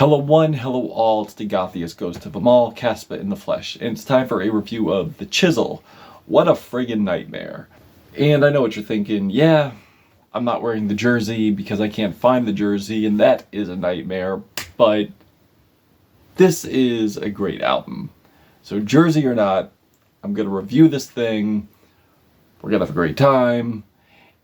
Hello one, hello all, it's the Gothiest Ghost of them all, Caspa in the flesh, and it's time for a review of the Chisel. What a friggin' nightmare. And I know what you're thinking, yeah, I'm not wearing the jersey because I can't find the jersey, and that is a nightmare, but this is a great album. So jersey or not, I'm gonna review this thing, we're gonna have a great time,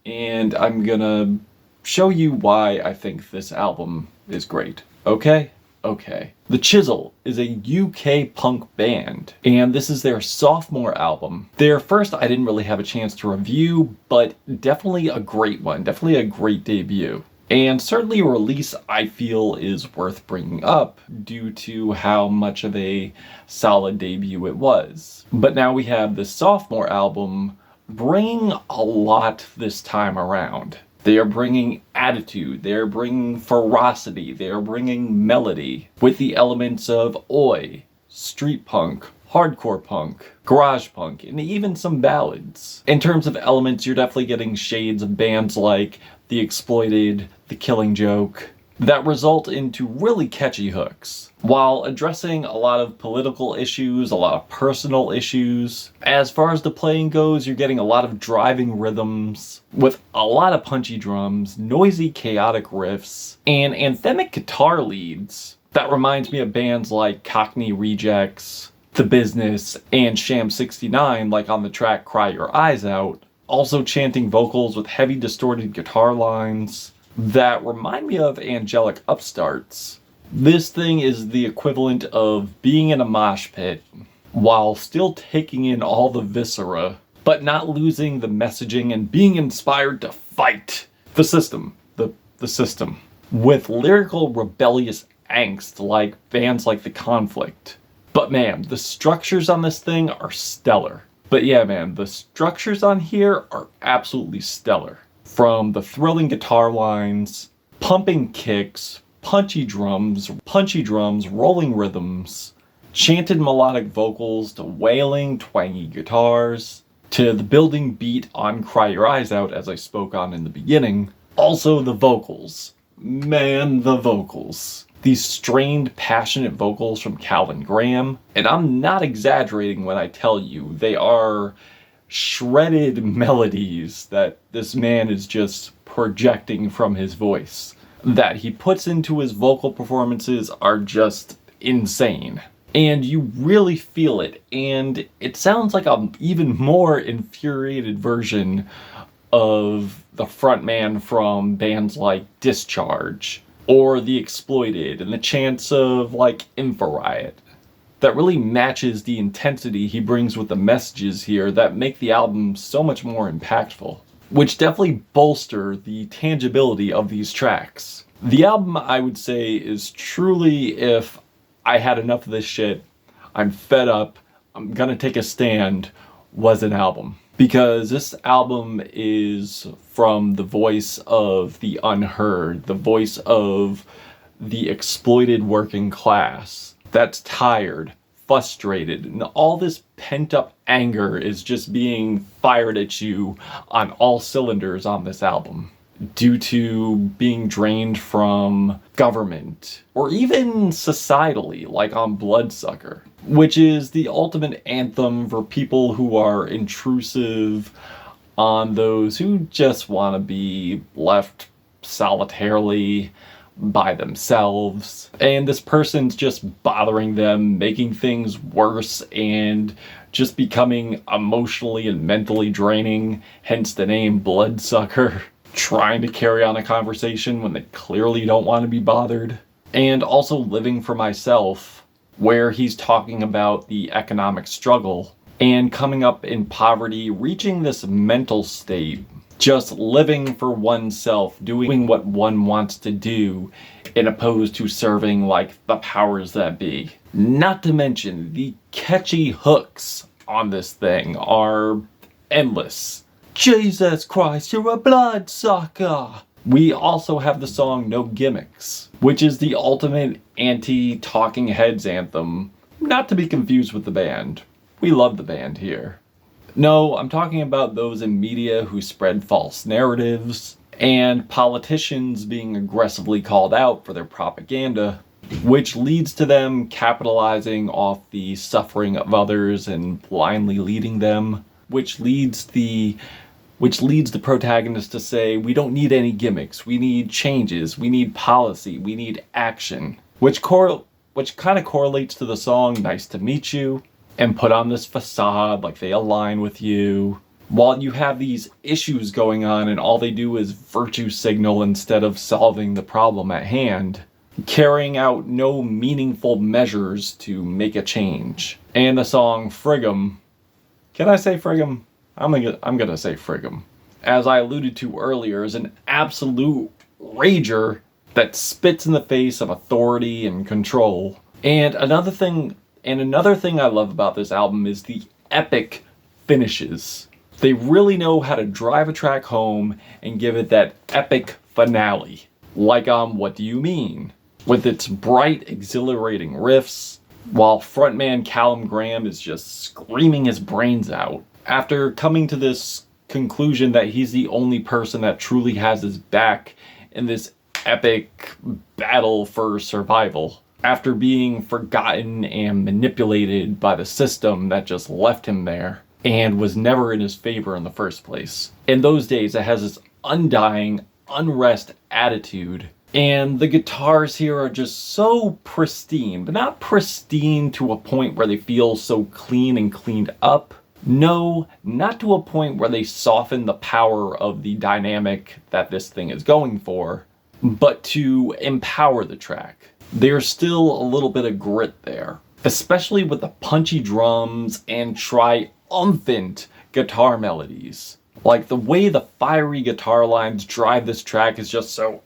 and I'm gonna show you why I think this album is great. Okay? Okay. The Chisel is a UK punk band, and this is their sophomore album. Their first I didn't really have a chance to review, but definitely a great one. Definitely a great debut. And certainly a release I feel is worth bringing up due to how much of a solid debut it was. But now we have this sophomore album bringing a lot this time around. They are bringing attitude, they are bringing ferocity, they are bringing melody with the elements of oi, street punk, hardcore punk, garage punk, and even some ballads. In terms of elements, you're definitely getting shades of bands like The Exploited, The Killing Joke, that result into really catchy hooks, while addressing a lot of political issues, a lot of personal issues. As far as the playing goes, you're getting a lot of driving rhythms, with a lot of punchy drums, noisy, chaotic riffs, and anthemic guitar leads. That reminds me of bands like Cockney Rejects, The Business, and Sham 69, like on the track Cry Your Eyes Out. Also chanting vocals with heavy distorted guitar lines that remind me of angelic upstarts. This thing is the equivalent of being in a mosh pit while still taking in all the viscera, but not losing the messaging and being inspired to fight the system, the system, with lyrical rebellious angst like bands like The Conflict. But man, the structures on this thing are stellar. But yeah man, the structures on here are absolutely stellar. From the thrilling guitar lines, pumping kicks, punchy drums, rolling rhythms, chanted melodic vocals, to wailing, twangy guitars, to the building beat on Cry Your Eyes Out, as I spoke on in the beginning. Also the vocals. Man, the vocals. These strained, passionate vocals from Calvin Graham, and I'm not exaggerating when I tell you, they are shredded melodies that this man is just projecting from his voice, that he puts into his vocal performances are just insane. And you really feel it, and it sounds like an even more infuriated version of the frontman from bands like Discharge, or The Exploited, and the chants of like Inforiot. That really matches the intensity he brings with the messages here that make the album so much more impactful, which definitely bolster the tangibility of these tracks. The album, I would say, is truly, if I had enough of this shit, I'm fed up, I'm gonna take a stand, was an album. Because this album is from the voice of the unheard, the voice of the exploited working class that's tired, frustrated, and all this pent-up anger is just being fired at you on all cylinders on this album due to being drained from government or even societally, like on Bloodsucker, which is the ultimate anthem for people who are intrusive on those who just want to be left solitarily by themselves, and this person's just bothering them, making things worse, and just becoming emotionally and mentally draining, hence the name Bloodsucker, trying to carry on a conversation when they clearly don't want to be bothered. And also Living for Myself, where he's talking about the economic struggle and coming up in poverty, reaching this mental state, just living for oneself, doing what one wants to do, in opposed to serving like the powers that be. Not to mention, the catchy hooks on this thing are endless. Jesus Christ, you're a bloodsucker! We also have the song No Gimmicks, which is the ultimate anti-Talking Heads anthem, not to be confused with the band. We love the band here. No, I'm talking about those in media who spread false narratives, and politicians being aggressively called out for their propaganda. which leads to them capitalizing off the suffering of others and blindly leading them, which leads the protagonist to say, we don't need any gimmicks, we need changes, we need policy, we need action, which kind of correlates to the song Nice to Meet You, and put on this facade like they align with you, while you have these issues going on and all they do is virtue signal instead of solving the problem at hand, carrying out no meaningful measures to make a change. And the song Friggin, can I say Friggin? I'm gonna say Friggin, as I alluded to earlier, is an absolute rager that spits in the face of authority and control. And another thing I love about this album is the epic finishes. They really know how to drive a track home and give it that epic finale. Like on What Do You Mean? With its bright, exhilarating riffs, while frontman Callum Graham is just screaming his brains out, after coming to this conclusion that he's the only person that truly has his back in this epic battle for survival, after being forgotten and manipulated by the system that just left him there and was never in his favor in the first place. In those days, it has this undying, unrest attitude, and the guitars here are just so pristine, but not pristine to a point where they feel so clean and cleaned up. No, not to a point where they soften the power of the dynamic that this thing is going for, but to empower the track. There's still a little bit of grit there, especially with the punchy drums and triumphant guitar melodies. Like, the way the fiery guitar lines drive this track is just so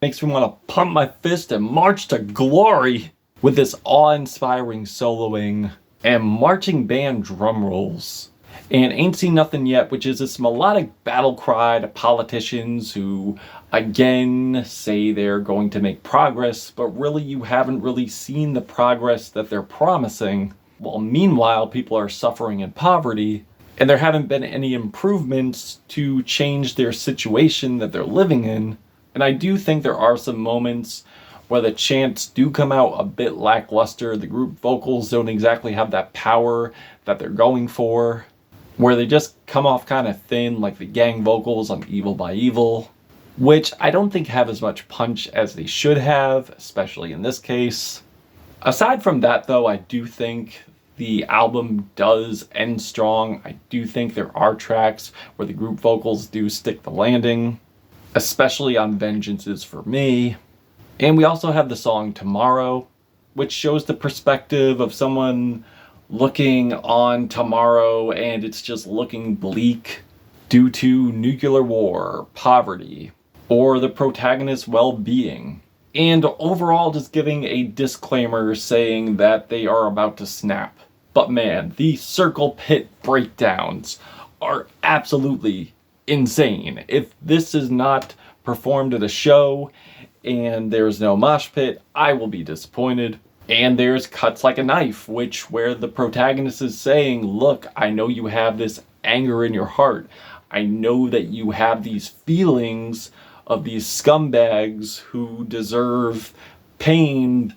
makes me want to pump my fist and march to glory, with this awe-inspiring soloing and marching band drum rolls. And Ain't Seen Nothing Yet, which is this melodic battle cry to politicians who, again, say they're going to make progress, but really you haven't really seen the progress that they're promising, while meanwhile people are suffering in poverty, and there haven't been any improvements to change their situation that they're living in. And I do think there are some moments where the chants do come out a bit lackluster. The group vocals don't exactly have that power that they're going for, where they just come off kind of thin, like the gang vocals on Evil by Evil, which I don't think have as much punch as they should have, especially in this case. Aside from that, though, I do think the album does end strong. I do think there are tracks where the group vocals do stick the landing, especially on Vengeance Is For Me. And we also have the song Tomorrow, which shows the perspective of someone looking on tomorrow and it's just looking bleak due to nuclear war, poverty, or the protagonist's well-being. And overall just giving a disclaimer saying that they are about to snap. But man, the circle pit breakdowns are absolutely insane. If this is not performed at a show and there's no mosh pit, I will be disappointed. And there's Cuts Like a Knife, where the protagonist is saying, look, I know you have this anger in your heart. I know that you have these feelings of these scumbags who deserve pain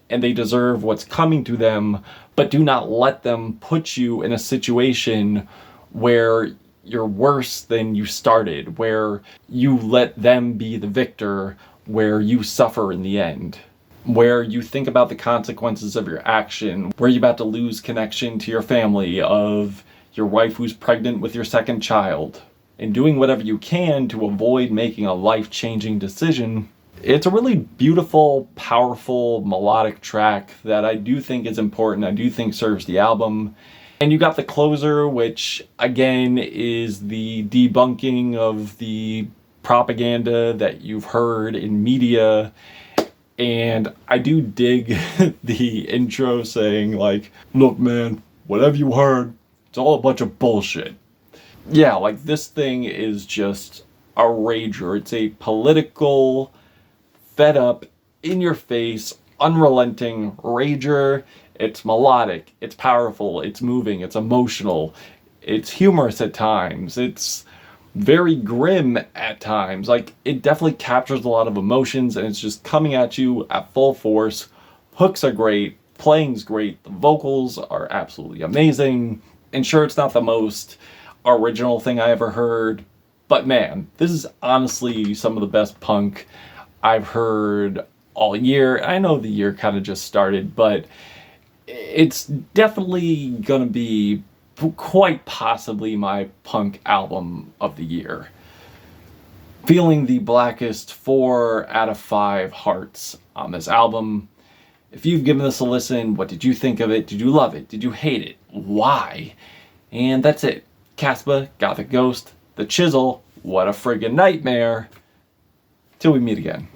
and they deserve what's coming to them, but do not let them put you in a situation where you're worse than you started, where you let them be the victor, where you suffer in the end, where you think about the consequences of your action, where you're about to lose connection to your family, of your wife who's pregnant with your second child, and doing whatever you can to avoid making a life-changing decision. It's a really beautiful, powerful, melodic track that I do think is important, I do think serves the album. And you got the closer, which again is the debunking of the propaganda that you've heard in media. And I do dig the intro saying like, look man, whatever you heard, it's all a bunch of bullshit. Yeah, like this thing is just a rager. It's a political, fed up, in your face, unrelenting rager. It's melodic, it's powerful, it's moving, it's emotional, it's humorous at times, it's very grim at times. Like, it definitely captures a lot of emotions, and it's just coming at you at full force. Hooks are great, playing's great, the vocals are absolutely amazing. And sure, it's not the most original thing I ever heard, but man, this is honestly some of the best punk I've heard all year. I know the year kind of just started, but it's definitely gonna be quite possibly my punk album of the year. Feeling the blackest 4 out of 5 hearts on this album. If you've given this a listen, what did you think of it? Did you love it? Did you hate it? Why? And that's it. Caspa, Gothic Ghost, The Chisel, What a Friggin' Nightmare. Till we meet again.